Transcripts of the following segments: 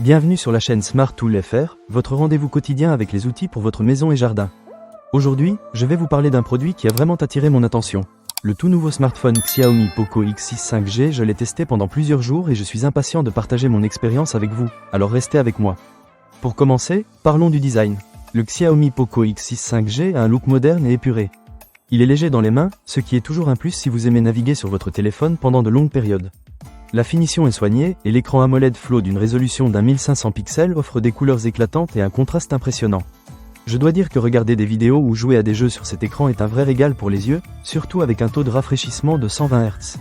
Bienvenue sur la chaîne Smart Tool FR, votre rendez-vous quotidien avec les outils pour votre maison et jardin. Aujourd'hui, je vais vous parler d'un produit qui a vraiment attiré mon attention. Le tout nouveau smartphone Xiaomi Poco X6 5G, je l'ai testé pendant plusieurs jours et je suis impatient de partager mon expérience avec vous, alors restez avec moi. Pour commencer, parlons du design. Le Xiaomi Poco X6 5G a un look moderne et épuré. Il est léger dans les mains, ce qui est toujours un plus si vous aimez naviguer sur votre téléphone pendant de longues périodes. La finition est soignée et l'écran AMOLED Flow d'une résolution d'un 1500 pixels offre des couleurs éclatantes et un contraste impressionnant. Je dois dire que regarder des vidéos ou jouer à des jeux sur cet écran est un vrai régal pour les yeux, surtout avec un taux de rafraîchissement de 120 Hz.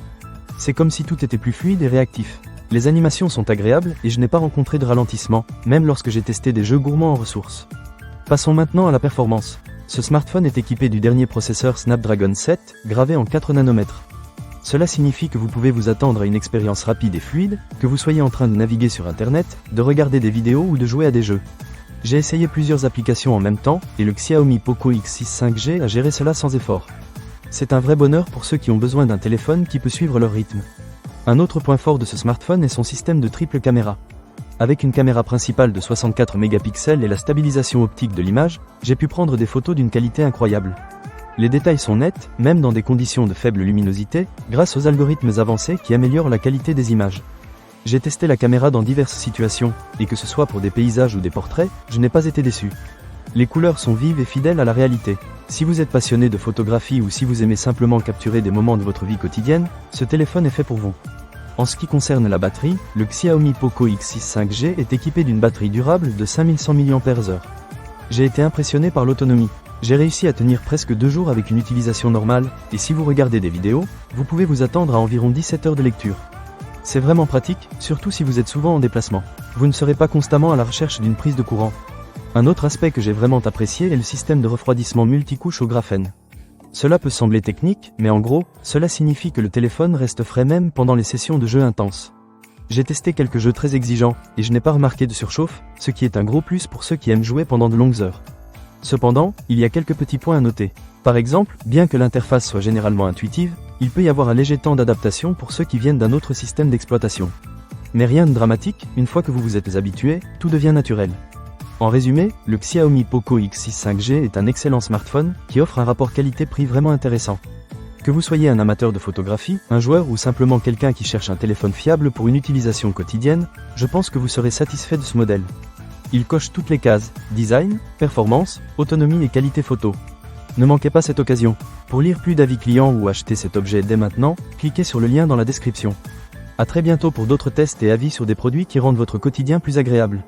C'est comme si tout était plus fluide et réactif. Les animations sont agréables et je n'ai pas rencontré de ralentissement, même lorsque j'ai testé des jeux gourmands en ressources. Passons maintenant à la performance. Ce smartphone est équipé du dernier processeur Snapdragon 7, gravé en 4 nanomètres. Cela signifie que vous pouvez vous attendre à une expérience rapide et fluide, que vous soyez en train de naviguer sur Internet, de regarder des vidéos ou de jouer à des jeux. J'ai essayé plusieurs applications en même temps, et le Xiaomi Poco X6 5G a géré cela sans effort. C'est un vrai bonheur pour ceux qui ont besoin d'un téléphone qui peut suivre leur rythme. Un autre point fort de ce smartphone est son système de triple caméra. Avec une caméra principale de 64 mégapixels et la stabilisation optique de l'image, j'ai pu prendre des photos d'une qualité incroyable. Les détails sont nets, même dans des conditions de faible luminosité, grâce aux algorithmes avancés qui améliorent la qualité des images. J'ai testé la caméra dans diverses situations, et que ce soit pour des paysages ou des portraits, je n'ai pas été déçu. Les couleurs sont vives et fidèles à la réalité. Si vous êtes passionné de photographie ou si vous aimez simplement capturer des moments de votre vie quotidienne, ce téléphone est fait pour vous. En ce qui concerne la batterie, le Xiaomi Poco X6 5G est équipé d'une batterie durable de 5100 mAh. J'ai été impressionné par l'autonomie. J'ai réussi à tenir presque 2 jours avec une utilisation normale, et si vous regardez des vidéos, vous pouvez vous attendre à environ 17 heures de lecture. C'est vraiment pratique, surtout si vous êtes souvent en déplacement. Vous ne serez pas constamment à la recherche d'une prise de courant. Un autre aspect que j'ai vraiment apprécié est le système de refroidissement multicouche au graphène. Cela peut sembler technique, mais en gros, cela signifie que le téléphone reste frais même pendant les sessions de jeu intenses. J'ai testé quelques jeux très exigeants, et je n'ai pas remarqué de surchauffe, ce qui est un gros plus pour ceux qui aiment jouer pendant de longues heures. Cependant, il y a quelques petits points à noter. Par exemple, bien que l'interface soit généralement intuitive, il peut y avoir un léger temps d'adaptation pour ceux qui viennent d'un autre système d'exploitation. Mais rien de dramatique, une fois que vous vous êtes habitué, tout devient naturel. En résumé, le Xiaomi Poco X6 5G est un excellent smartphone qui offre un rapport qualité-prix vraiment intéressant. Que vous soyez un amateur de photographie, un joueur ou simplement quelqu'un qui cherche un téléphone fiable pour une utilisation quotidienne, je pense que vous serez satisfait de ce modèle. Il coche toutes les cases, design, performance, autonomie et qualité photo. Ne manquez pas cette occasion. Pour lire plus d'avis clients ou acheter cet objet dès maintenant, cliquez sur le lien dans la description. À très bientôt pour d'autres tests et avis sur des produits qui rendent votre quotidien plus agréable.